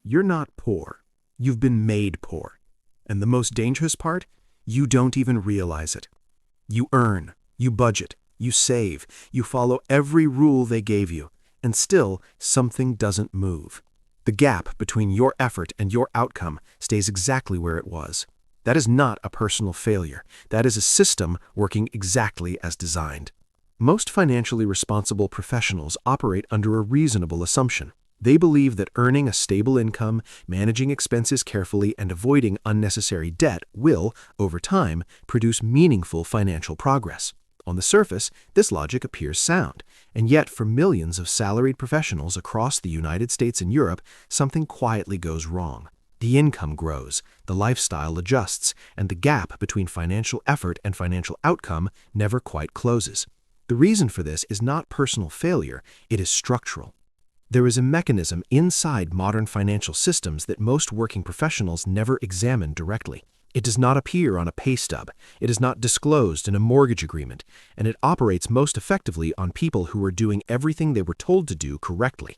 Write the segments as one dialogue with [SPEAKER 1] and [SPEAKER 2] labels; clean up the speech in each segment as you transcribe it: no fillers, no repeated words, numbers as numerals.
[SPEAKER 1] You're not poor. You've been made poor. And the most dangerous part? You don't even realize it. You earn, you budget, you save, you follow every rule they gave you, and still something doesn't move. The gap between your effort and your outcome stays exactly where it was. That is not a personal failure. That is a system working exactly as designed. Most financially responsible professionals operate under a reasonable assumption. They believe that earning a stable income, managing expenses carefully, and avoiding unnecessary debt will, over time, produce meaningful financial progress. On the surface, this logic appears sound, and yet for millions of salaried professionals across the United States and Europe, something quietly goes wrong. The income grows, the lifestyle adjusts, and the gap between financial effort and financial outcome never quite closes. The reason for this is not personal failure, it is structural. There is a mechanism inside modern financial systems that most working professionals never examine directly. It does not appear on a pay stub, it is not disclosed in a mortgage agreement, and it operates most effectively on people who are doing everything they were told to do correctly.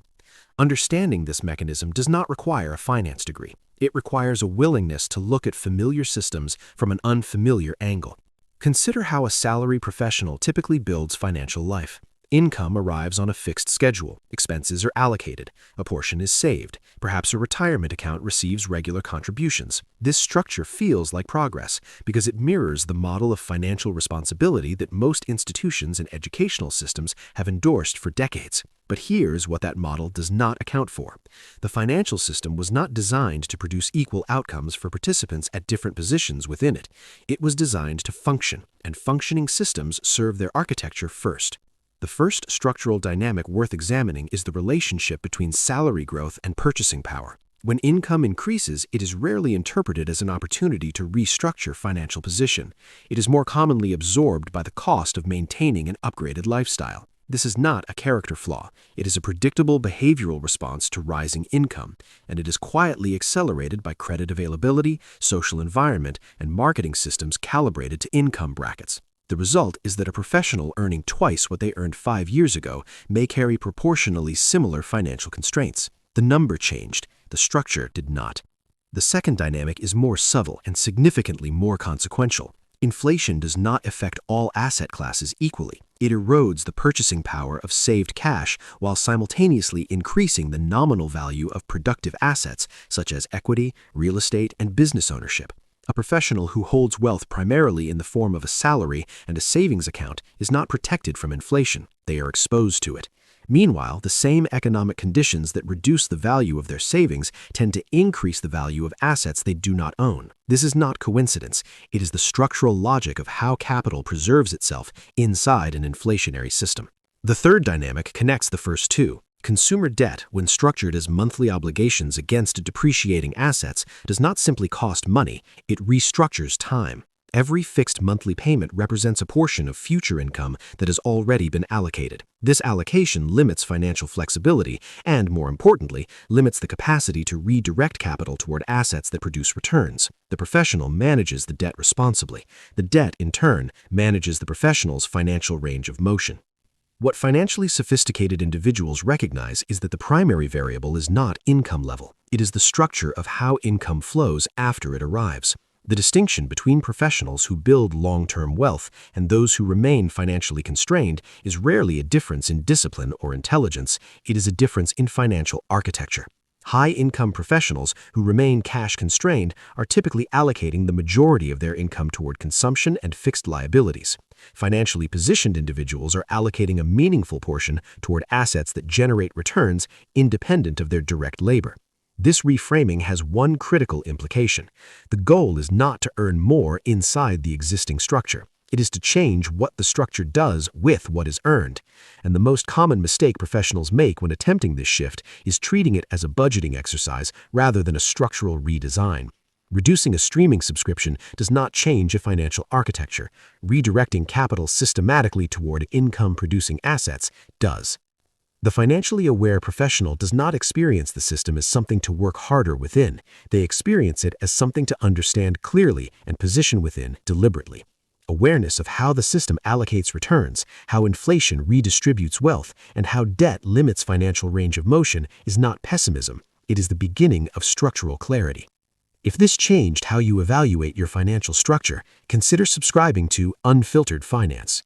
[SPEAKER 1] Understanding this mechanism does not require a finance degree. It requires a willingness to look at familiar systems from an unfamiliar angle. Consider how a salary professional typically builds financial life. Income arrives on a fixed schedule, expenses are allocated, a portion is saved, perhaps a retirement account receives regular contributions. This structure feels like progress because it mirrors the model of financial responsibility that most institutions and educational systems have endorsed for decades. But here's what that model does not account for. The financial system was not designed to produce equal outcomes for participants at different positions within it. It was designed to function, and functioning systems serve their architecture first. The first structural dynamic worth examining is the relationship between salary growth and purchasing power. When income increases, it is rarely interpreted as an opportunity to restructure financial position. It is more commonly absorbed by the cost of maintaining an upgraded lifestyle. This is not a character flaw. It is a predictable behavioral response to rising income, and it is quietly accelerated by credit availability, social environment, and marketing systems calibrated to income brackets. The result is that a professional earning twice what they earned 5 years ago may carry proportionally similar financial constraints. The number changed, the structure did not. The second dynamic is more subtle and significantly more consequential. Inflation does not affect all asset classes equally. It erodes the purchasing power of saved cash while simultaneously increasing the nominal value of productive assets such as equity, real estate, and business ownership. A professional who holds wealth primarily in the form of a salary and a savings account is not protected from inflation. They are exposed to it. Meanwhile, the same economic conditions that reduce the value of their savings tend to increase the value of assets they do not own. This is not coincidence. It is the structural logic of how capital preserves itself inside an inflationary system. The third dynamic connects the first two. Consumer debt, when structured as monthly obligations against depreciating assets, does not simply cost money, it restructures time. Every fixed monthly payment represents a portion of future income that has already been allocated. This allocation limits financial flexibility and, more importantly, limits the capacity to redirect capital toward assets that produce returns. The professional manages the debt responsibly. The debt, in turn, manages the professional's financial range of motion. What financially sophisticated individuals recognize is that the primary variable is not income level. It is the structure of how income flows after it arrives. The distinction between professionals who build long-term wealth and those who remain financially constrained is rarely a difference in discipline or intelligence. It is a difference in financial architecture. High-income professionals who remain cash-constrained are typically allocating the majority of their income toward consumption and fixed liabilities. Financially positioned individuals are allocating a meaningful portion toward assets that generate returns independent of their direct labor. This reframing has one critical implication. The goal is not to earn more inside the existing structure. It is to change what the structure does with what is earned. And the most common mistake professionals make when attempting this shift is treating it as a budgeting exercise rather than a structural redesign. Reducing a streaming subscription does not change a financial architecture. Redirecting capital systematically toward income-producing assets does. The financially aware professional does not experience the system as something to work harder within. They experience it as something to understand clearly and position within deliberately. Awareness of how the system allocates returns, how inflation redistributes wealth, and how debt limits financial range of motion is not pessimism.
[SPEAKER 2] It is the beginning of structural clarity. If this changed how you evaluate your financial structure, consider subscribing to Unfiltered Finance.